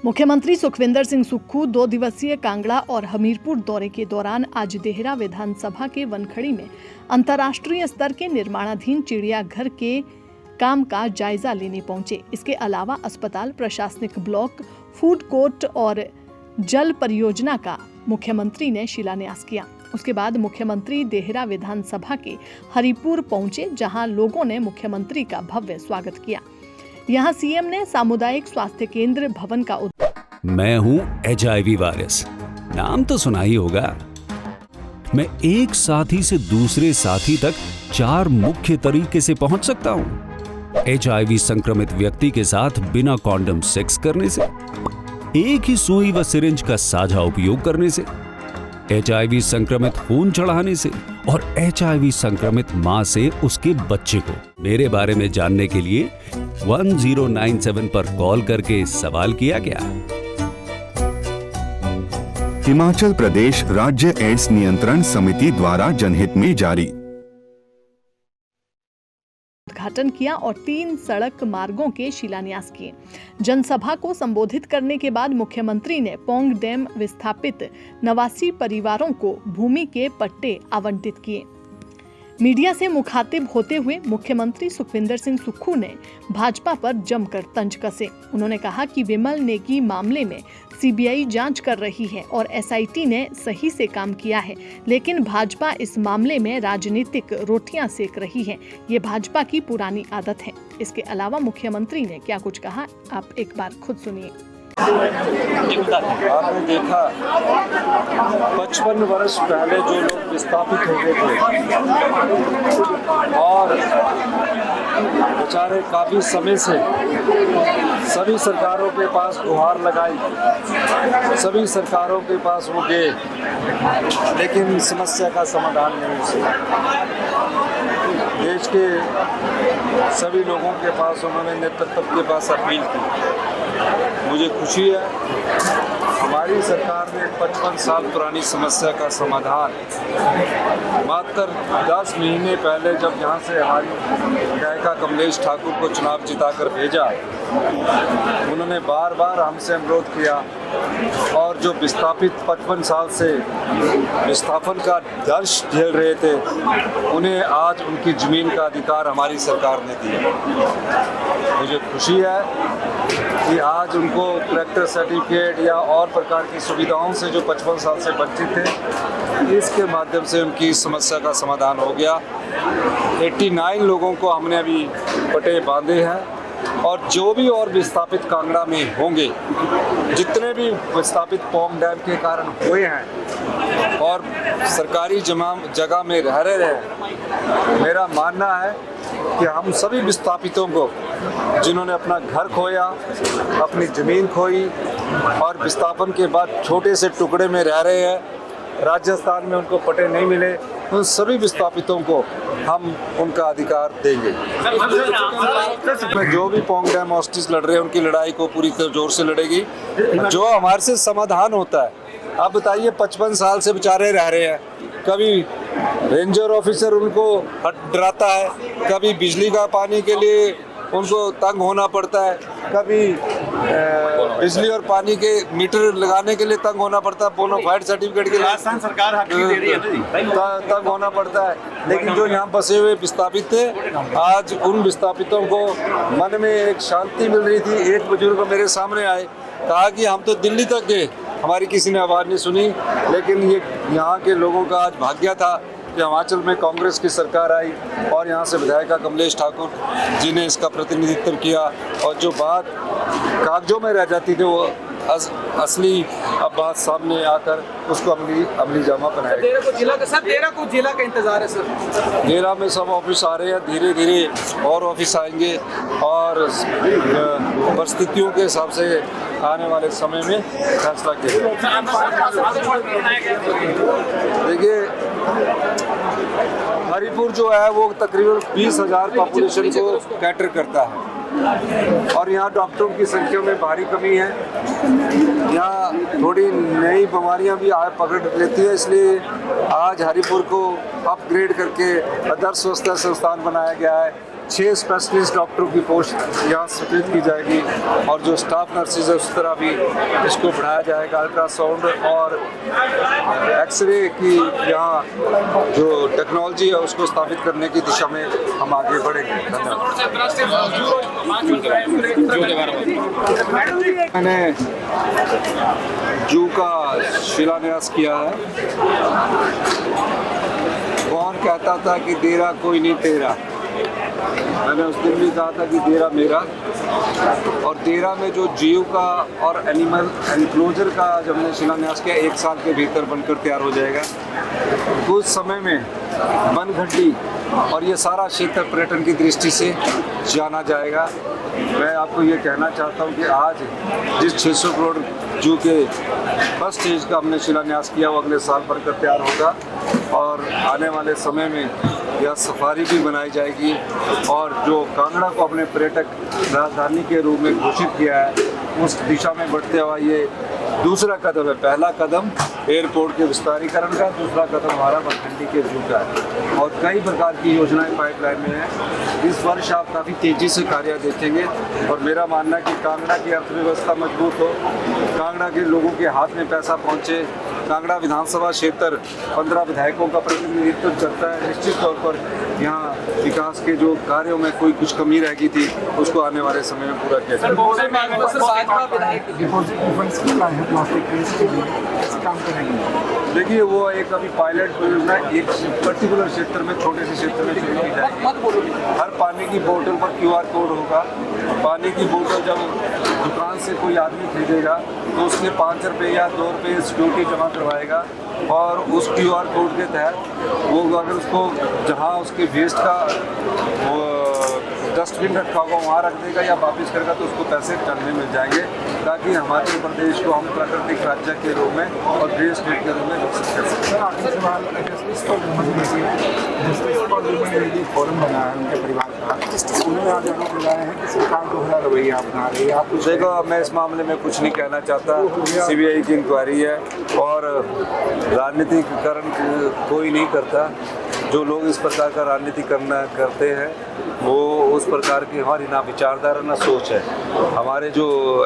मुख्यमंत्री सुखविंदर सिंह सुक्खू 2 दिवसीय कांगड़ा और हमीरपुर दौरे के दौरान आज देहरा विधानसभा के वनखड़ी में अंतर्राष्ट्रीय स्तर के निर्माणाधीन चिड़ियाघर के काम का जायजा लेने पहुंचे। इसके अलावा अस्पताल, प्रशासनिक ब्लॉक, फूड कोर्ट और जल परियोजना का मुख्यमंत्री ने शिलान्यास किया। उसके बाद मुख्यमंत्री देहरा विधानसभा के हरिपुर पहुंचे, जहां लोगों ने मुख्यमंत्री का भव्य स्वागत किया। यहां सीएम ने सामुदायिक स्वास्थ्य केंद्र भवन का मैं हूं HIV वायरस, नाम तो सुना ही होगा। मैं एक साथी से दूसरे साथी तक 4 मुख्य तरीके से पहुंच सकता हूं। HIV संक्रमित व्यक्ति के साथ बिना कॉन्डम सेक्स करने से, एक ही सुई व सिरिंज का साझा उपयोग करने से, HIV संक्रमित खून चढ़ाने से और HIV संक्रमित मां से उसके बच्चे को। मेरे बारे में जानने के लिए 1097 पर कॉल करके सवाल किया गया। हिमाचल प्रदेश राज्य एड्स नियंत्रण समिति द्वारा जनहित में जारी। उद्घाटन किया और 3 सड़क मार्गों के शिलान्यास किए। जनसभा को संबोधित करने के बाद मुख्यमंत्री ने पौंग डैम विस्थापित 89 परिवारों को भूमि के पट्टे आवंटित किए। मीडिया से मुखातिब होते हुए मुख्यमंत्री सुखविंदर सिंह सुक्खू ने भाजपा पर जमकर तंज कसे। उन्होंने कहा कि विमल नेगी मामले में CBI जांच कर रही है और SIT ने सही से काम किया है, लेकिन भाजपा इस मामले में राजनीतिक रोटियां सेक रही है। ये भाजपा की पुरानी आदत है। इसके अलावा मुख्यमंत्री ने क्या कुछ कहा, आप एक बार खुद सुनिए। आपने देखा 55 वर्ष पहले जो लोग विस्थापित हो गए थे और बेचारे काफी समय से सभी सरकारों के पास गुहार लगाई, सभी सरकारों के पास वो गए, लेकिन समस्या का समाधान नहीं हो सका। देश के सभी लोगों के पास उन्होंने नेतृत्व के पास अपील की। मुझे खुशी है हमारी सरकार ने 55 साल पुरानी समस्या का समाधान मात्र 10 महीने पहले, जब यहाँ से हमारी विधायिका कमलेश ठाकुर को चुनाव जिताकर भेजा, उन्होंने बार बार हमसे अनुरोध किया और जो विस्थापित 55 साल से विस्थापन का दर्द झेल रहे थे, उन्हें आज उनकी जमीन का अधिकार हमारी सरकार ने दिया। मुझे खुशी है कि आज उनको कलेक्टर सर्टिफिकेट या और प्रकार की सुविधाओं से जो 55 साल से वंचित थे, इसके माध्यम से उनकी समस्या का समाधान हो गया। 89 लोगों को हमने अभी पट्टे बांधे हैं और जो भी और विस्थापित कांगड़ा में होंगे, जितने भी विस्थापित पौंग डैम के कारण हुए हैं और सरकारी जगह में रह रहे हैं, मेरा मानना है कि हम सभी विस्थापितों को, जिन्होंने अपना घर खोया, अपनी ज़मीन खोई और विस्थापन के बाद छोटे से टुकड़े में रह रहे हैं, राजस्थान में उनको पट्टे नहीं मिले, उन सभी विस्थापितों को हम उनका अधिकार देंगे। जो भी पौंग डैम हॉस्टिस लड़ रहे हैं, उनकी लड़ाई को पूरी तरह जोर से लड़ेगी। जो हमारे से समाधान होता है, आप बताइए 55 साल से बेचारे रह रहे हैं, कभी रेंजर ऑफिसर उनको डराता है, कभी बिजली का पानी के लिए उनको तंग होना पड़ता है, कभी बिजली और पानी के मीटर लगाने के लिए तंग होना पड़ता है, बोनाफाइड सर्टिफिकेट के लिए सरकार तंग होना पड़ता है। लेकिन जो यहाँ बसे हुए विस्थापित थे, आज उन विस्थापितों को मन में एक शांति मिल रही थी। एक बुजुर्ग मेरे सामने आए, कहा कि हम तो दिल्ली तक गए, हमारी किसी ने आवाज़ नहीं सुनी, लेकिन ये यहाँ के लोगों का आज भाग्य था कि हिमाचल में कांग्रेस की सरकार आई और यहाँ से विधायिका कमलेश ठाकुर जी ने इसका प्रतिनिधित्व किया और जो बात कागजों में रह जाती थी, वो असली अब बात सामने आकर उसको अमली जामा बनाया। देहरा को जिला का इंतजार है सर। देहरा में सब ऑफिस आ रहे हैं, धीरे धीरे और ऑफिस आएंगे और परिस्थितियों के हिसाब से आने वाले समय में फैसला किया। देखिए, हरिपुर जो है वो तकरीबन 20,000 पॉपुलेशन को कैटर करता है और यहाँ डॉक्टरों की संख्या में भारी कमी है। यहाँ थोड़ी नई बीमारियाँ भी पकड़ लेती है, इसलिए आज हरिपुर को अपग्रेड करके आदर्श स्वास्थ्य संस्थान बनाया गया है। 6 स्पेशलिस्ट डॉक्टरों की पोस्ट यहाँ सृजित की जाएगी और जो स्टाफ नर्सेज है उस तरह भी इसको बढ़ाया जाएगा। अल्ट्रासाउंड और एक्सरे की यहाँ जो टेक्नोलॉजी है उसको स्थापित करने की दिशा में हम आगे बढ़ेंगे। मैंने जू का शिलान्यास किया है। कौन कहता था कि देरा कोई नहीं तेरा, मैंने उस दिन भी कहा था कि देरा मेरा। और देरा में जो जीव का और एनिमल एनक्लोजर का जब हमने शिलान्यास किया 1 साल के भीतर बनकर तैयार हो जाएगा। कुछ समय में बनघटी और ये सारा क्षेत्र पर्यटन की दृष्टि से जाना जाएगा। मैं आपको ये कहना चाहता हूँ कि आज जिस 600 करोड़ जू के फर्स्ट स्टेज का हमने शिलान्यास किया वो अगले साल बनकर तैयार होगा और आने वाले समय में यह सफारी भी बनाई जाएगी। और जो कांगड़ा को अपने पर्यटक राजधानी के रूप में घोषित किया है उस दिशा में बढ़ते हुआ ये दूसरा कदम है। पहला कदम एयरपोर्ट के विस्तारीकरण का, दूसरा कदम हमारा बनखंडी के जू का है और कई प्रकार की योजनाएं पाइपलाइन में हैं। इस वर्ष आप काफ़ी तेज़ी से कार्य देखेंगे और मेरा मानना है कि कांगड़ा की अर्थव्यवस्था मजबूत हो, कांगड़ा के लोगों के हाथ में पैसा पहुंचे। कांगड़ा विधानसभा क्षेत्र 15 विधायकों का प्रतिनिधित्व करता है। निश्चित तौर पर यहाँ विकास के जो कार्यों में कोई कुछ कमी रह गई थी उसको आने वाले समय में पूरा किया जाएगा। देखिए वो एक अभी पायलट परियोजना एक पर्टिकुलर क्षेत्र में, छोटे से क्षेत्र में शुरू की जाएगी। हर पानी की बोतल पर QR कोड होगा। पानी की बोतल जब दुकान से कोई आदमी खरीदेगा तो उसके 5 रुपये या 2 रुपये सिक्योरिटी जमा करवाएगा और उस QR कोड के तहत वो अगर उसको जहाँ उसके वेस्ट का वो डस्टबिन रखा होगा वहाँ रख देगा या वापस करेगा तो उसको पैसे टन में मिल जाएंगे, ताकि हिमाचल प्रदेश को हम प्राकृतिक राज्य के रूप में और ग्रीन स्टेट के रूप में विकसित कर सकें। फोरम बना है उनके परिवार का, उन्होंने आज आरोप लगाया है कि सरकार दोहरा रवैया अपना रही है। आप देखो, मैं इस मामले में कुछ नहीं कहना चाहता। CBI की इंक्वायरी है और राजनीतिकरण कोई नहीं करता। जो लोग इस प्रकार का राजनीति करते हैं वो उस प्रकार की हमारी ना विचारधारा ना सोच है। हमारे जो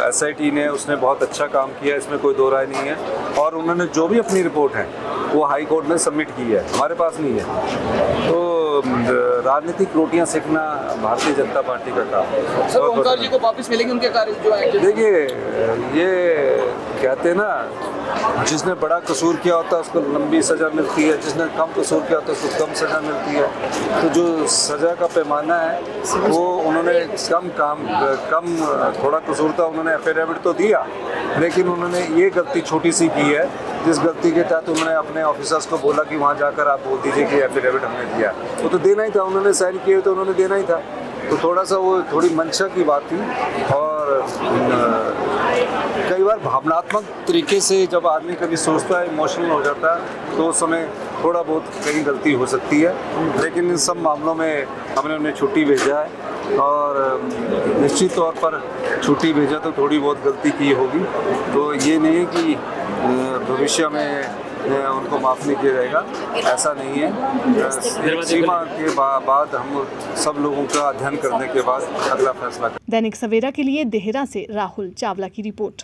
SIT ने उसने बहुत अच्छा काम किया, इसमें कोई दो राय नहीं है और उन्होंने जो भी अपनी रिपोर्ट है वो हाई कोर्ट में सबमिट की है, हमारे पास नहीं है। तो राजनीतिक रोटियां सेकना भारतीय जनता पार्टी का काम है। सर ओंकार जी को वापस मिलेंगे उनके कार्य जो है? देखिए, ये कहते हैं ना, जिसने बड़ा कसूर किया होता है उसको लंबी सज़ा मिलती है, जिसने कम कसूर किया होता है उसको कम सज़ा मिलती है। तो जो सज़ा का पैमाना है वो उन्होंने कम थोड़ा कसूर था, उन्होंने एफिडेविट तो दिया, लेकिन उन्होंने ये गलती छोटी सी की है जिस गलती के तहत उन्होंने अपने ऑफिसर्स को बोला कि वहाँ जाकर आप बोल दीजिए कि एफिडेविट हमने दिया। वो तो देना ही था, उन्होंने साइन किए तो उन्होंने देना ही था। तो थोड़ा सा वो थोड़ी मंशा की बात थी और कई बार भावनात्मक तरीके से जब आदमी कभी सोचता है, इमोशनल हो जाता है, तो उस समय थोड़ा बहुत कहीं गलती हो सकती है। लेकिन इन सब मामलों में हमने उन्हें छुट्टी भेजा है और निश्चित तौर पर छुट्टी भेजा तो थोड़ी बहुत गलती की होगी। तो ये नहीं है कि भविष्य में उनको माफ़ नहीं किया जाएगा, ऐसा नहीं है। सीमा के बाद हम सब लोगों का अध्ययन करने के बाद अगला फैसला। दैनिक सवेरा के लिए देहरा से राहुल चावला की रिपोर्ट।